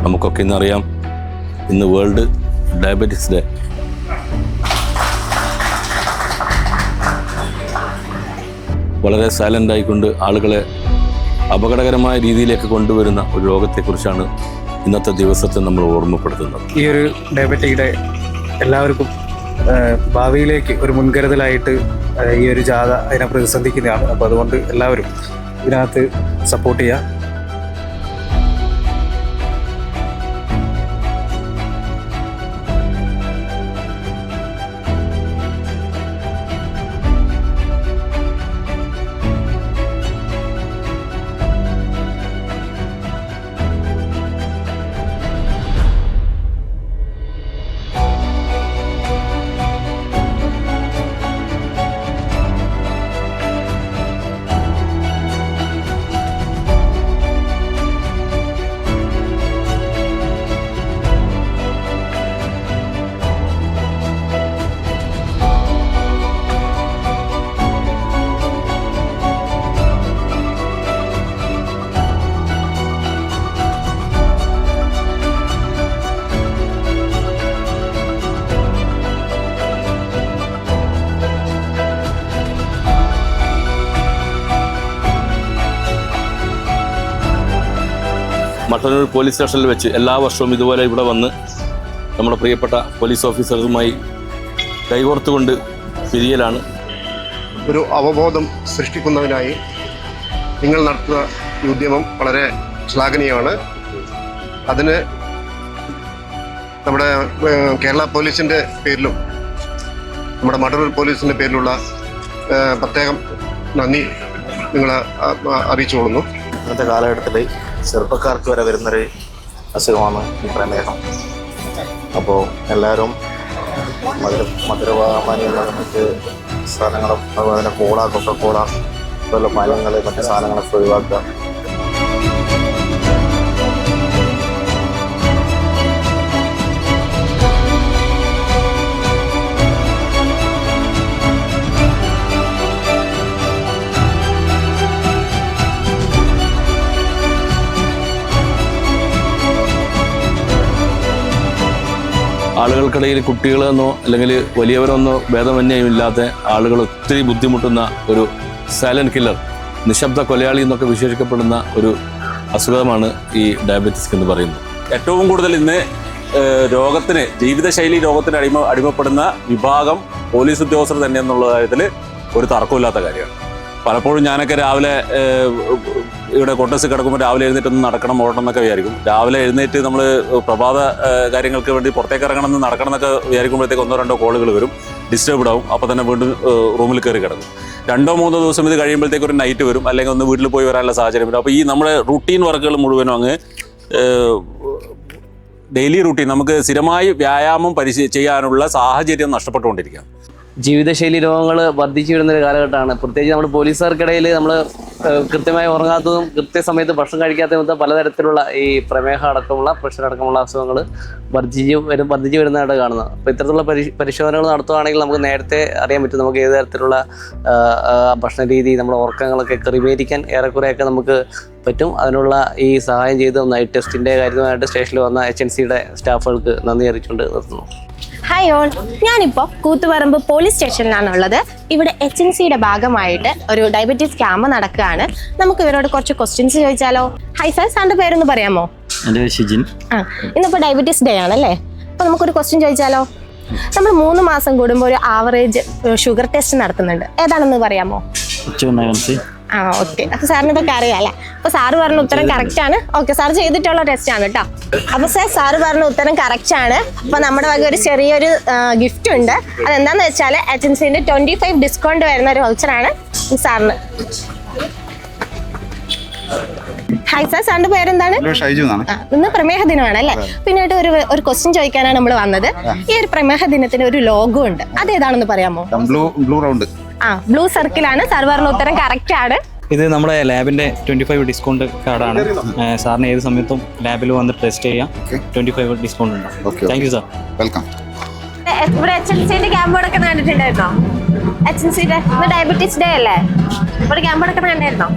നമുക്കൊക്കെ ഇന്നറിയാം, ഇന്ന് world diabetics day. വളരെ സൈലൻ്റ് ആയിക്കൊണ്ട് ആളുകളെ അപകടകരമായ രീതിയിലേക്ക് കൊണ്ടുവരുന്ന ഒരു രോഗത്തെക്കുറിച്ചാണ് ഇന്നത്തെ ദിവസത്തെ നമ്മൾ ഓർമ്മപ്പെടുത്തുന്നത്. ഈ ഒരു ഡയബറ്റിക് ഡേ എല്ലാവർക്കും ഭാവിയിലേക്ക് ഒരു മുൻകരുതലായിട്ട് ഈ ഒരു ജാഥ അതിനെ പ്രതിസന്ധിക്കുന്നതാണ്. അപ്പോൾ അതുകൊണ്ട് എല്ലാവരും ഇതിനകത്ത് സപ്പോർട്ട് ചെയ്യുക. മട്ടന്നൂർ പോലീസ് സ്റ്റേഷനിൽ വെച്ച് എല്ലാ വർഷവും ഇതുപോലെ ഇവിടെ വന്ന് നമ്മുടെ പ്രിയപ്പെട്ട പോലീസ് ഓഫീസർസുമായി കൈകോർത്തുകൊണ്ട് പിരിയലാണ്. ഒരു അവബോധം സൃഷ്ടിക്കുന്നതിനായി നിങ്ങൾ നടത്തുന്ന ഈ ഉദ്യമം വളരെ ശ്ലാഘനീയമാണ്. അതിന് നമ്മുടെ കേരള പോലീസിൻ്റെ പേരിലും നമ്മുടെ മട്ടന്നൂർ പോലീസിൻ്റെ പേരിലുള്ള പ്രത്യേകം നന്ദി നിങ്ങളെ അറിയിച്ചുകൊള്ളുന്നു. ഇന്നത്തെ കാലഘട്ടത്തിൽ ചെറുപ്പക്കാർക്ക് വരെ വരുന്നൊരു അസുഖമാണ് ഈ പ്രമേഹം. അപ്പോൾ എല്ലാവരും മധുരപാനീയങ്ങൾ, മറ്റ് സാധനങ്ങളും അതുപോലെ തന്നെ കോള, കൊക്കക്കോള പോലുള്ള പാനീയങ്ങൾ, മറ്റ് സാധനങ്ങളൊക്കെ ഒഴിവാക്കുക. ആളുകൾക്കിടയിൽ കുട്ടികളെന്നോ അല്ലെങ്കിൽ വലിയവരെന്നോ ഭേദമന്യമില്ലാത്ത ആളുകൾ ഒത്തിരി ബുദ്ധിമുട്ടുന്ന ഒരു സൈലന്റ് കില്ലർ, നിശബ്ദ കൊലയാളി എന്നൊക്കെ വിശേഷിക്കപ്പെടുന്ന ഒരു അസുഖമാണ് ഈ ഡയബറ്റിസ് എന്ന് പറയുന്നത്. ഏറ്റവും കൂടുതൽ ഇന്ന് രോഗത്തിന്, ജീവിതശൈലി രോഗത്തിന് അടിമപ്പെടുന്ന വിഭാഗം പോലീസ് ഉദ്യോഗസ്ഥർ തന്നെ എന്നുള്ള കാര്യത്തിൽ ഒരു തർക്കമില്ലാത്ത കാര്യമാണ്. പലപ്പോഴും ഞാനൊക്കെ രാവിലെ ഇവിടെ കോട്ടേഴ്സ് കിടക്കുമ്പോൾ രാവിലെ എഴുന്നേറ്റൊന്ന് നടക്കണം, ഓടണം എന്നൊക്കെ വിചാരിക്കും. രാവിലെ എഴുന്നേറ്റ് നമ്മൾ പ്രഭാത കാര്യങ്ങൾക്ക് വേണ്ടി പുറത്തേക്ക് ഇറങ്ങണം എന്ന് നടക്കണം എന്നൊക്കെ വിചാരിക്കുമ്പോഴത്തേക്ക് 1-2 കോളുകൾ വരും, ഡിസ്റ്റർബ്ഡ് ആവും. അപ്പോൾ തന്നെ വീണ്ടും റൂമിൽ കയറി കിടക്കും. 2-3 ദിവസം ഇത് കഴിയുമ്പോഴത്തേക്ക് ഒരു നൈറ്റ് വരും, അല്ലെങ്കിൽ ഒന്ന് വീട്ടിൽ പോയി വരാനുള്ള സാഹചര്യം വരും. അപ്പോൾ ഈ നമ്മുടെ റുട്ടീൻ വർക്കുകൾ മുഴുവനും അങ്ങ് ഡെയിലി റുട്ടീൻ, നമുക്ക് സ്ഥിരമായി വ്യായാമം ചെയ്യാനുള്ള സാഹചര്യം നഷ്ടപ്പെട്ടുകൊണ്ടിരിക്കുക. ജീവിതശൈലി രോഗങ്ങൾ വർദ്ധിച്ചു വരുന്നൊരു കാലഘട്ടമാണ്. പ്രത്യേകിച്ച് നമ്മുടെ പോലീസുകാർക്കിടയിൽ നമ്മൾ കൃത്യമായി ഉറങ്ങാത്തതും കൃത്യസമയത്ത് ഭക്ഷണം കഴിക്കാത്തതും പലതരത്തിലുള്ള ഈ പ്രമേഹം അടക്കമുള്ള, പ്രഷർ അടക്കമുള്ള അസുഖങ്ങൾ വർദ്ധിച്ചു വരുന്നതായിട്ട് കാണുന്നത്. അപ്പോൾ ഇത്തരത്തിലുള്ള പരിശോധനകൾ നടത്തുകയാണെങ്കിൽ നമുക്ക് നേരത്തെ അറിയാൻ പറ്റും നമുക്ക് ഏത് തരത്തിലുള്ള ഭക്ഷണ രീതി, നമ്മുടെ ഉറക്കങ്ങളൊക്കെ ക്രമീകരിക്കാൻ ഏറെക്കുറെയൊക്കെ നമുക്ക് പറ്റും. അതിനുള്ള ഈ സഹായം ചെയ്ത് നൈറ്റ് ടെസ്റ്റിൻ്റെ കാര്യമായിട്ട് സ്റ്റേഷനിൽ വന്ന HNCയുടെ സ്റ്റാഫുകൾക്ക് നന്ദി അറിയിച്ചുകൊണ്ട് നിർത്തുന്നു. ഹായ് ഓൾ, ഞാനിപ്പോൾ കൂത്തുപറമ്പ് പോലീസ് സ്റ്റേഷനിലാണുള്ളത്. ഇവിടെ HNCയുടെ ഭാഗമായിട്ട് ഒരു ഡയബറ്റീസ് ക്യാമ്പ് നടക്കുകയാണ്. നമുക്ക് ഇവരോട് കുറച്ച് ക്വസ്റ്റ്യൻസ് ചോദിച്ചാലോ? ഹായ് സാർ, സാറിൻ്റെ പേരൊന്ന് പറയാമോ? എൻ്റെ പേര് ഷിജിൻ. ഇന്നിപ്പോൾ ഡയബറ്റീസ് ഡേ ആണല്ലേ, അപ്പോൾ നമുക്കൊരു ക്വസ്റ്റ്യൻ ചോദിച്ചാലോ? നമ്മൾ 3 മാസം കൂടുമ്പോൾ ഒരു ആവറേജ് ഷുഗർ ടെസ്റ്റ് നടത്തുന്നുണ്ട്, ഏതാണെന്ന് പറയാമോ? ഓക്കെ, അപ്പോൾ സാറിന് ഇതൊക്കെ അറിയാം അല്ലേ? അപ്പോൾ സാറ് പറഞ്ഞ ഉത്തരം കറക്റ്റ് ആണ്. ഓക്കെ, സാർ ചെയ്തിട്ടുള്ള ടെസ്റ്റ് ആണ് കേട്ടോ. അപ്പോൾ സാറ് പറഞ്ഞ ഉത്തരം കറക്റ്റ് ആണ്. അപ്പോൾ നമ്മുടെ വക ഒരു ചെറിയൊരു ഗിഫ്റ്റ് ഉണ്ട്. അതെന്താണെന്ന് വെച്ചാൽ HNCൻ്റെ 25 ഡിസ്കൗണ്ട് വരുന്ന ഒരു വൗച്ചറാണ് സാറിന്. ഹായ് സാർ, സാറിന്റെ പേരെന്താണ്? ഇന്ന് പ്രമേഹ ദിനമാണ് അല്ലേ? പിന്നീട് ഒരു ക്വസ്റ്റ്യൻ ചോദിക്കാനാണ് നമ്മൾ വന്നത്. ഈ ഒരു പ്രമേഹ ദിനത്തിന് ഒരു ലോഗോ ഉണ്ട്, അതേതാണെന്ന് പറയാമോ? ബ്ലൂ സർക്കിളാണ്. സാർ പറഞ്ഞ ഉത്തരം കറക്റ്റ് ആണ്. ഇത് നമ്മുടെ ലാബിന്റെ 25 ഡിസ്കൗണ്ട് കാർഡാണ്. സാറിന് ഏത് സമയത്തും ലാബിൽ വന്ന് ടെസ്റ്റ് ചെയ്യാം. 25 ഡിസ്കൗണ്ട് ഉണ്ടാവും. Thank you sir. വെൽക്കം. ഇവിടെ HNCന്റെ ക്യാമ്പ് നടക്കുന്ന കണ്ടിട്ടുണ്ടായിരുന്നോ? HNCയുടെ ഇന്ന് ഡയബറ്റീസ് ഡേ അല്ലേ? ഇവിടെ ക്യാമ്പ് നടക്കുന്ന കണ്ടായിരുന്നോ?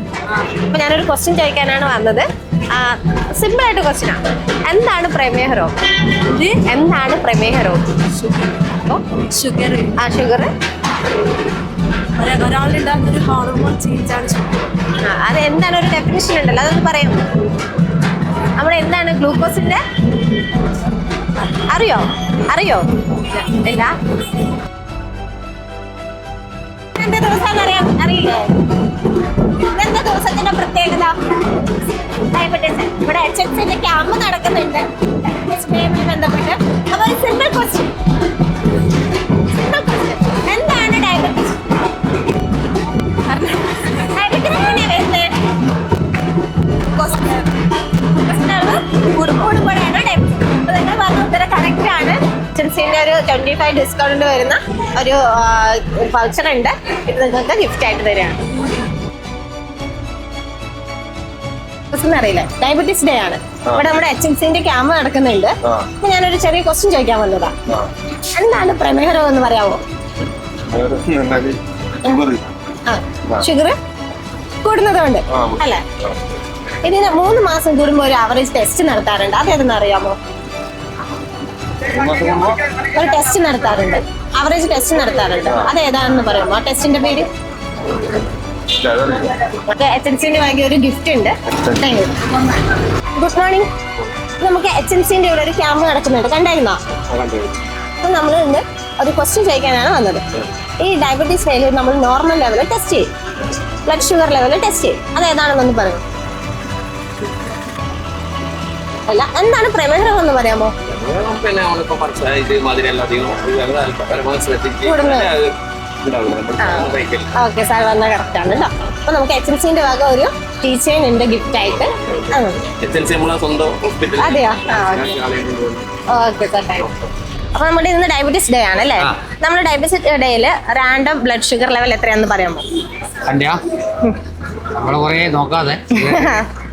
അപ്പൊ ഞാനൊരു ക്വസ്റ്റ്യൻ ചോദിക്കാനാണ് വന്നത്. സിമ്പിൾ ആയിട്ട് ക്വസ്റ്റ്യൻ ആണ്. എന്താണ് പ്രമേഹ രോഗം? എന്താണ് പ്രമേഹ രോഗം? ഷുഗർ. ഷുഗർ ഒരാളുണ്ടാകുന്നൊരു ഹോർമോൺ ചേഞ്ചാണ് ഷുഗർ. അത് എന്താണ് ഒരു ഡെഫിനിഷൻ ഉണ്ടല്ലോ, അതൊന്ന് പറയാം. നമ്മുടെ എന്താണ് ഗ്ലൂക്കോസിന്റെ അറിയോ? ഇല്ല. എന്താ ദിവസം അറിയാം? അറിയില്ലേ? ഇതെന്താ ദിവസത്തിന്റെ പ്രത്യേകത? ഡയബറ്റീസ്. ഇവിടെ HHന്റെ ക്യാമ്പ് നടക്കുന്നുണ്ട് ബന്ധപ്പെട്ട്. അപ്പൊ ഒരു സിമ്പിൾ ക്വസ്റ്റ്യൻ. എന്താണ് ഡയബറ്റീസ്? ഡയബറ്റീസ് എങ്ങനെയാ വരുന്നത്? കൂടുമ്പോഴാണ് ഡയബറ്റീസ്. അപ്പൊ നിങ്ങൾ പറഞ്ഞ ഉത്തരം കറക്റ്റ് ആണ്. HCന്റെ ഒരു 25 ഡിസ്കൗണ്ട് വരുന്ന ഒരു വൗച്ചർ ഉണ്ട്. ഇത് നിങ്ങൾക്ക് ഗിഫ്റ്റ് ആയിട്ട് തരികയാണ്. അറിയില്ലേ, ഡയബറ്റീസ് ഡേ ആണ്. ഇവിടെ നമ്മുടെ HCന്റെ ക്യാമ്പ് നടക്കുന്നുണ്ട്. അപ്പൊ ഞാനൊരു ചെറിയ ക്വസ്റ്റ്യൻ ചോദിക്കാൻ വന്നതാ. എന്താണ് പ്രമേഹ രോഗം എന്ന് പറയാമോ? ഷുഗർ കൂടുന്നതുകൊണ്ട് അല്ലേ? ഇതിന് 3 മാസം കൂടുമ്പോൾ ഒരു ആവറേജ് ടെസ്റ്റ് നടത്താറുണ്ട്. അതേതെന്ന് അറിയാമോ? ഒരു ടെസ്റ്റ് നടത്താറുണ്ട്, ആവറേജ് ടെസ്റ്റ് നടത്താറുണ്ട്. അതേതാണെന്ന് പറയാമോ? ആ ടെസ്റ്റിന്റെ പേര്? HCന്റെ ഭാഗ്യ ഒരു ഗിഫ്റ്റ് ഉണ്ട്. Good morning. നമുക്ക് HCന്റെ ഇവിടെ ഒരു ക്യാമ്പ് നടക്കുന്നുണ്ട്, കണ്ടായിരുന്നോ? അപ്പൊ നമ്മൾ ഇന്ന് ഒരു ക്വസ്റ്റ്യൻ ചോദിക്കാനാണ് വന്നത്. ഈ ഡയബറ്റീസ് ഡേയിൽ നമ്മൾ നോർമൽ ലെവൽ ടെസ്റ്റ് ചെയ്യും, ബ്ലഡ് ഷുഗർ ലെവൽ ടെസ്റ്റ് ചെയ്യും. അതേതാണെന്നൊന്ന് പറയും. അല്ല, എന്താണ് പ്രമേഹ രോഗം എന്ന് പറയാമോ? ഓക്കെ സാർ, വന്നാൽ കറക്റ്റ് ആണ് കേട്ടോ. അപ്പൊ നമുക്ക് HCന്റെ ഭാഗം ഒരു ടീച്ചേഴ്സ് ഉണ്ട് ഗിഫ്റ്റ് ആയിട്ട്. അതെയോ? Okay sir, thank you. അപ്പൊ നമ്മുടെ ഇന്ന് ഡയബറ്റീസ് ഡേ ആണല്ലേ? നമ്മുടെ ഡയബറ്റീസ് ഡേയിൽ റാൻഡം ബ്ലഡ് ഷുഗർ ലെവൽ എത്രയാണെന്ന് പറയാമോ?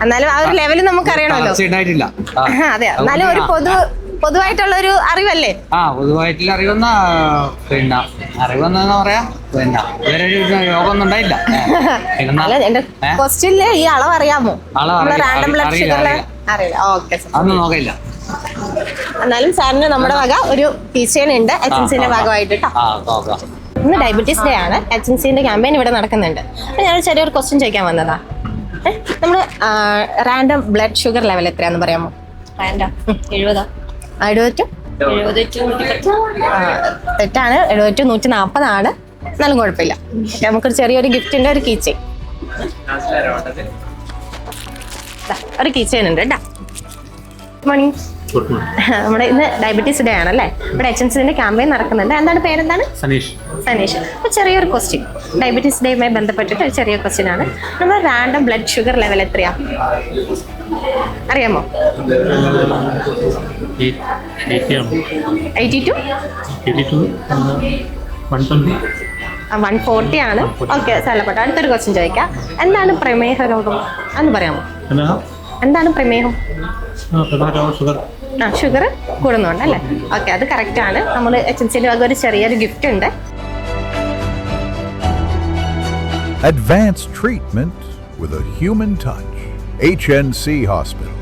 എന്നാലും ആ ഒരു ലെവൽ നമുക്ക് അറിയണമല്ലോ. അതെ, എന്നാലും ഒരു പൊതുവായിട്ടുള്ള ഒരു അറിവല്ലേ? പൊതുവായിട്ടുള്ള അറിവെന്നാ അറിവെന്നാ പറയാ. രോഗമൊന്നും ഉണ്ടായില്ല. എന്റെ ക്വസ്റ്റ്യനില് ഈ അളവ് അറിയാമോ? റാൻഡം ബ്ലഡ് ഷുഗർ അറിയില്ല. ഓക്കെ സാർ, അതൊന്നും നോക്കില്ല. എന്നാലും സാറിന് നമ്മുടെ വക ഒരു ടീച്ചേഴ്സ് ഉണ്ട് HCന്റെ ഭാഗമായിട്ട് കേട്ടോ. ഇന്ന് ഡയബറ്റീസ് ഡേ ആണ്. HCന്റെ ക്യാമ്പയിൻ ഇവിടെ നടക്കുന്നുണ്ട്. അപ്പൊ ഞാൻ ചെറിയൊരു ക്വസ്റ്റ്യൻ ചോദിക്കാൻ വന്നതാ. നമ്മുടെ റാൻഡം ബ്ലഡ് ഷുഗർ ലെവൽ എത്രയാന്ന് പറയാമോ? 70. തെറ്റാണ്. 70 140 ആണ്. എന്നാലും കുഴപ്പമില്ല. നമുക്കൊരു ചെറിയൊരു ഗിഫ്റ്റിന്റെ ഒരു കീച്ചെയിൻ, ഒരു കീച്ചെയിൻ ഉണ്ട് കേട്ടോ. Good morning. നമ്മുടെ ഇന്ന് ഡയബറ്റീസ് ഡേ ആണല്ലേ? ഇവിടെ HCന്റെ ക്യാമ്പയിൻ നടക്കുന്നുണ്ട്. എന്താണ് പേരെന്താണ്? സനീഷ്. അപ്പൊ ചെറിയൊരു ക്വസ്റ്റ്യൻ, ഡയബറ്റീസ് ഡേയുമായി ബന്ധപ്പെട്ടിട്ട് ഒരു ചെറിയ ക്വസ്റ്റ്യൻ ആണ്. നമ്മുടെ റാൻഡം ബ്ലഡ് ഷുഗർ ലെവൽ എത്രയാ അറിയാമോ? 82 140 ആണ്. ഓക്കെ, സ്ഥലപ്പെട്ട അടുത്തൊരു ക്വസ്റ്റ്യൻ ചോദിക്കാം. എന്താണ് പ്രമേഹ രോഗം എന്ന് പറയാമോ? എന്താണ് പ്രമേഹം? ഷുഗർ കൂടുന്നുണ്ട് അല്ലേ? ഓക്കെ, അത് കറക്റ്റ് ആണ്. നമ്മൾ HCന്റെ വക ഒരു ചെറിയൊരു ഗിഫ്റ്റ് ഉണ്ട്. Advanced treatment with a human touch. HNC Hospital.